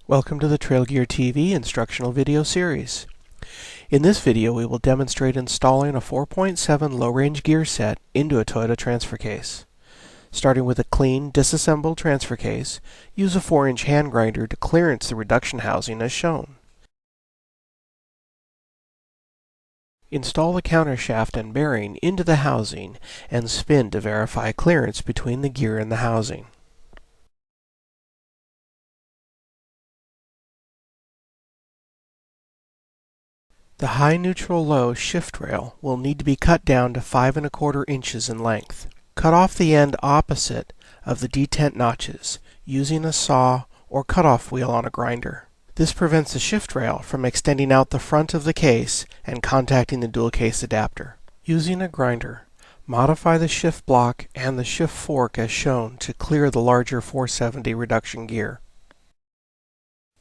Welcome to the TrailGear TV instructional video series. In this video we will demonstrate installing a 4.7 low-range gear set into a Toyota transfer case. Starting with a clean, disassembled transfer case, use a 4-inch hand grinder to clearance the reduction housing as shown. Install the countershaft and bearing into the housing and spin to verify clearance between the gear and the housing. The high neutral low shift rail will need to be cut down to 5 1/4 inches in length. Cut off the end opposite of the detent notches using a saw or cutoff wheel on a grinder. This prevents the shift rail from extending out the front of the case and contacting the dual case adapter. Using a grinder, modify the shift block and the shift fork as shown to clear the larger 470 reduction gear.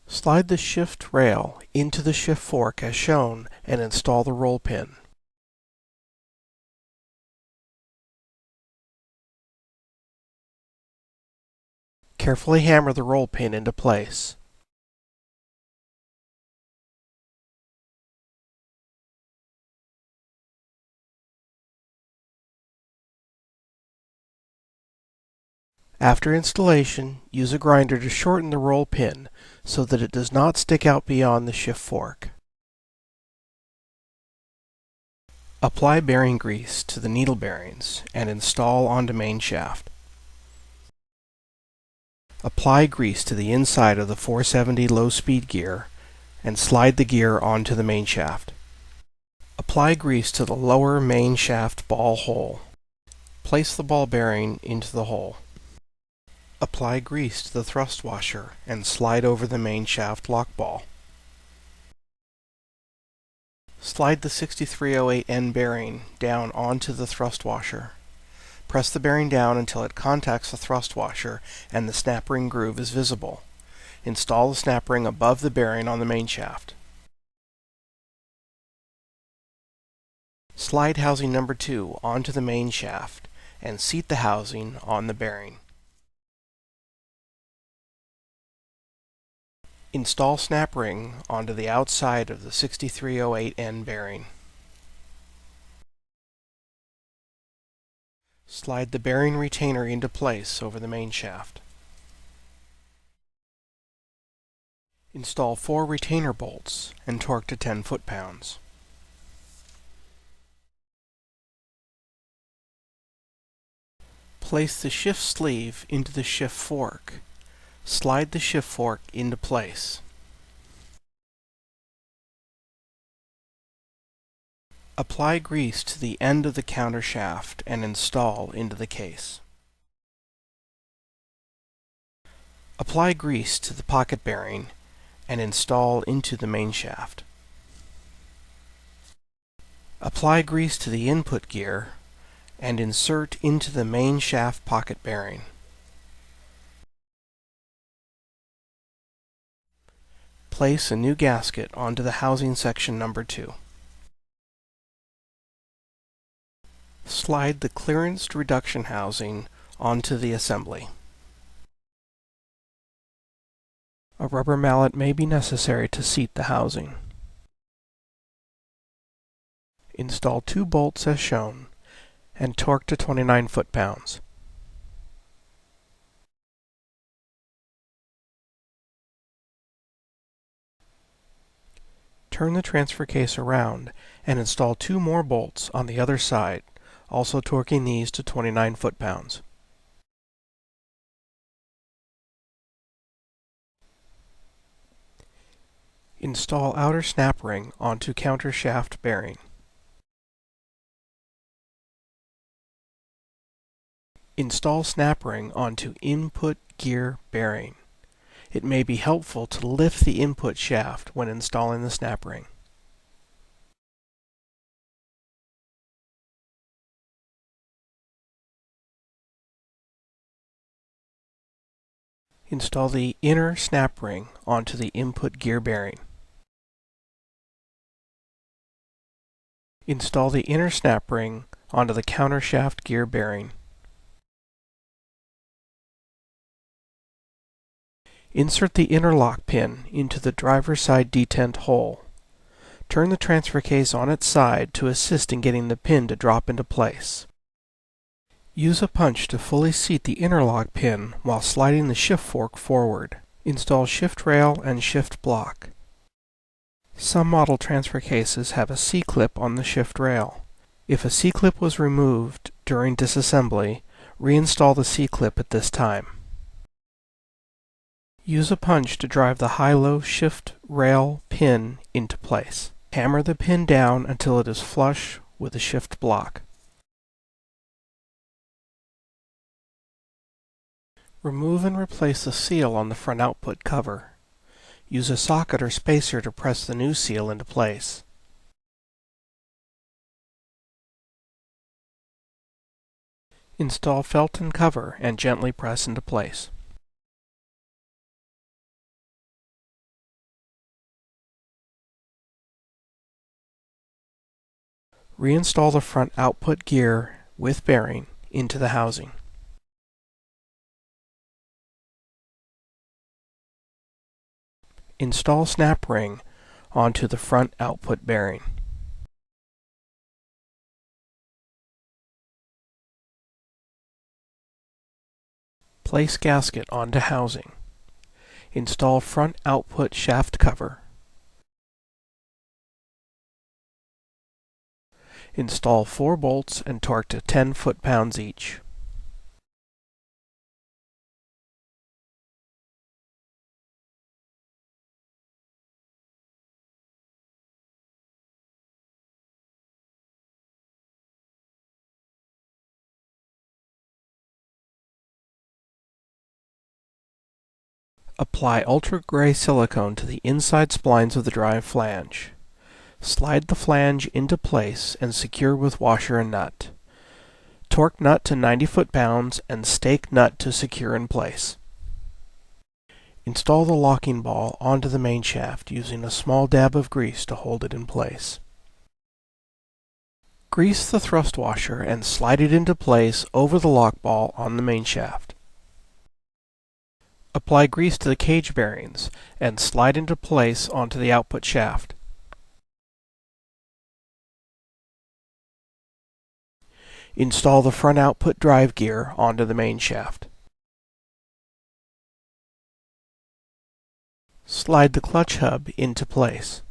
Slide the shift rail into the shift fork as shown and install the roll pin. Carefully hammer the roll pin into place. After installation, use a grinder to shorten the roll pin so that it does not stick out beyond the shift fork. Apply bearing grease to the needle bearings and install onto main shaft. Apply grease to the inside of the 470 low-speed gear and slide the gear onto the main shaft. Apply grease to the lower main shaft ball hole. Place the ball bearing into the hole. Apply grease to the thrust washer and slide over the main shaft lock ball. Slide the 6308N bearing down onto the thrust washer. Press the bearing down until it contacts the thrust washer and the snap ring groove is visible. Install the snap ring above the bearing on the main shaft. Slide housing number 2 onto the main shaft and seat the housing on the bearing. Install snap ring onto the outside of the 6308N bearing. Slide the bearing retainer into place over the main shaft. Install 4 retainer bolts and torque to 10 foot-pounds. Place the shift sleeve into the shift fork. Slide the shift fork into place. Apply grease to the end of the counter shaft and install into the case. Apply grease to the pocket bearing and install into the main shaft. Apply grease to the input gear and insert into the main shaft pocket bearing. Place a new gasket onto the housing section number 2. Slide the clearanced reduction housing onto the assembly. A rubber mallet may be necessary to seat the housing. Install 2 bolts as shown and torque to 29 foot-pounds. Turn the transfer case around and install 2 more bolts on the other side, also torquing these to 29 foot-pounds. Install outer snap ring onto counter shaft bearing. Install snap ring onto input gear bearing. It may be helpful to lift the input shaft when installing the snap ring. Install the inner snap ring onto the input gear bearing. Install the inner snap ring onto the counter shaft gear bearing. Insert the interlock pin into the driver's side detent hole. Turn the transfer case on its side to assist in getting the pin to drop into place. Use a punch to fully seat the interlock pin while sliding the shift fork forward. Install shift rail and shift block. Some model transfer cases have a C-clip on the shift rail. If a C-clip was removed during disassembly, reinstall the C-clip at this time. Use a punch to drive the high-low shift rail pin into place. Hammer the pin down until it is flush with the shift block. Remove and replace the seal on the front output cover. Use a socket or spacer to press the new seal into place. Install felt and cover and gently press into place. Reinstall the front output gear with bearing into the housing. Install snap ring onto the front output bearing. Place gasket onto housing. Install front output shaft cover. Install 4 bolts and torque to 10 foot-pounds each. Apply ultra-gray silicone to the inside splines of the drive flange. Slide the flange into place and secure with washer and nut. Torque nut to 90 foot-pounds and stake nut to secure in place. Install the locking ball onto the main shaft using a small dab of grease to hold it in place. Grease the thrust washer and slide it into place over the lock ball on the main shaft. Apply grease to the cage bearings and slide into place onto the output shaft. Install the front output drive gear onto the main shaft. Slide the clutch hub into place.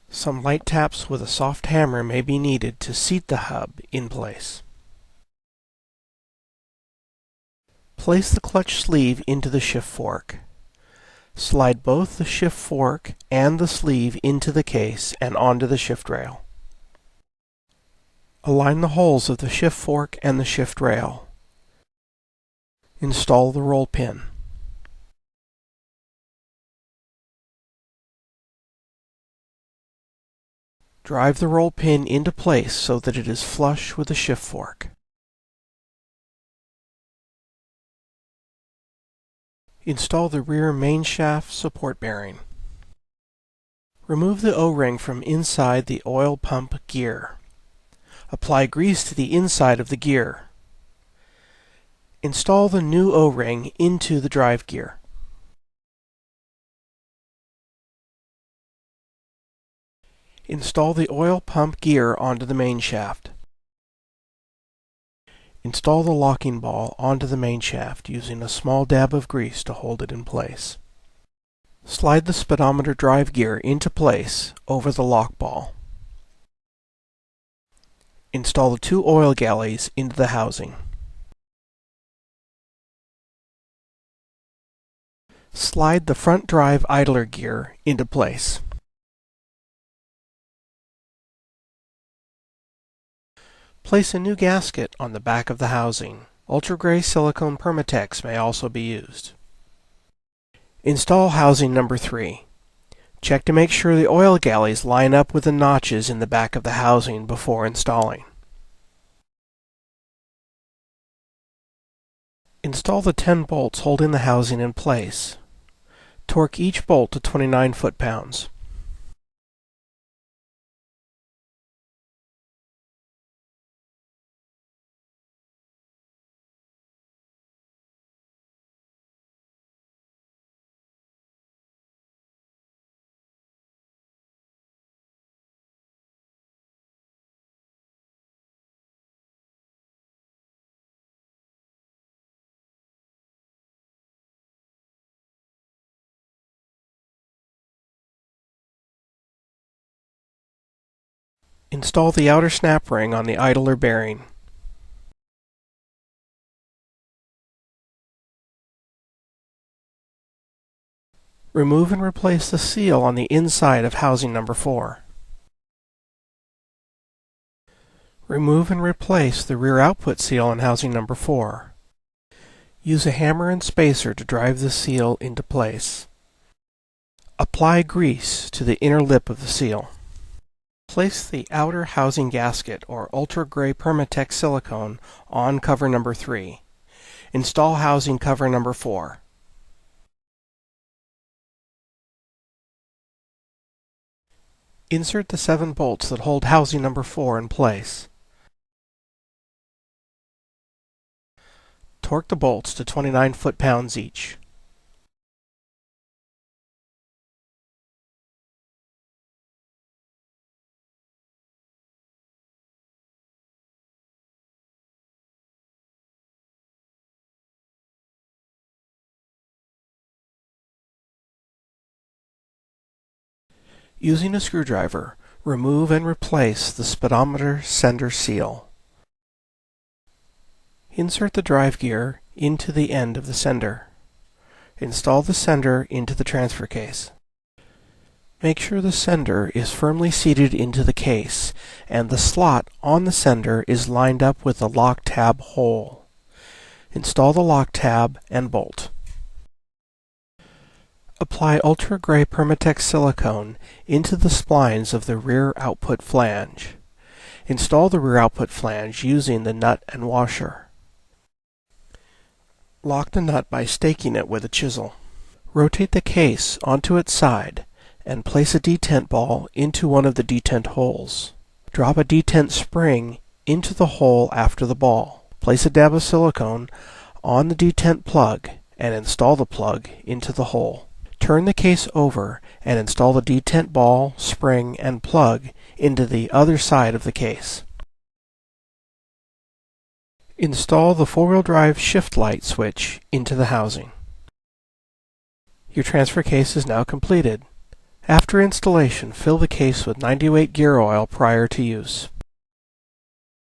Some light taps with a soft hammer may be needed to seat the hub in place. Place the clutch sleeve into the shift fork. Slide both the shift fork and the sleeve into the case and onto the shift rail. Align the holes of the shift fork and the shift rail. Install the roll pin. Drive the roll pin into place so that it is flush with the shift fork. Install the rear main shaft support bearing. Remove the O-ring from inside the oil pump gear. Apply grease to the inside of the gear. Install the new O-ring into the drive gear. Install the oil pump gear onto the main shaft. Install the locking ball onto the main shaft using a small dab of grease to hold it in place. Slide the speedometer drive gear into place over the lock ball. Install the 2 oil galleys into the housing. Slide the front drive idler gear into place. Place a new gasket on the back of the housing. Ultra-gray silicone Permatex may also be used. Install housing number 3. Check to make sure the oil galleys line up with the notches in the back of the housing before installing. Install the 10 bolts holding the housing in place. Torque each bolt to 29 foot-pounds. Install the outer snap ring on the idler bearing. Remove and replace the seal on the inside of housing number 4. Remove and replace the rear output seal on housing number 4. Use a hammer and spacer to drive the seal into place. Apply grease to the inner lip of the seal. Place the outer housing gasket or ultra gray Permatex silicone on cover number 3. Install housing cover number 4. Insert the 7 bolts that hold housing number 4 in place. Torque the bolts to 29 foot-pounds each. Using a screwdriver, remove and replace the speedometer sender seal. Insert the drive gear into the end of the sender. Install the sender into the transfer case. Make sure the sender is firmly seated into the case and the slot on the sender is lined up with the lock tab hole. Install the lock tab and bolt. Apply ultra gray Permatex silicone into the splines of the rear output flange. Install the rear output flange using the nut and washer. Lock the nut by staking it with a chisel. Rotate the case onto its side and place a detent ball into one of the detent holes. Drop a detent spring into the hole after the ball. Place a dab of silicone on the detent plug and install the plug into the hole. Turn the case over and install the detent ball, spring, and plug into the other side of the case. Install the 4-wheel drive shift light switch into the housing. Your transfer case is now completed. After installation, fill the case with 90-weight gear oil prior to use.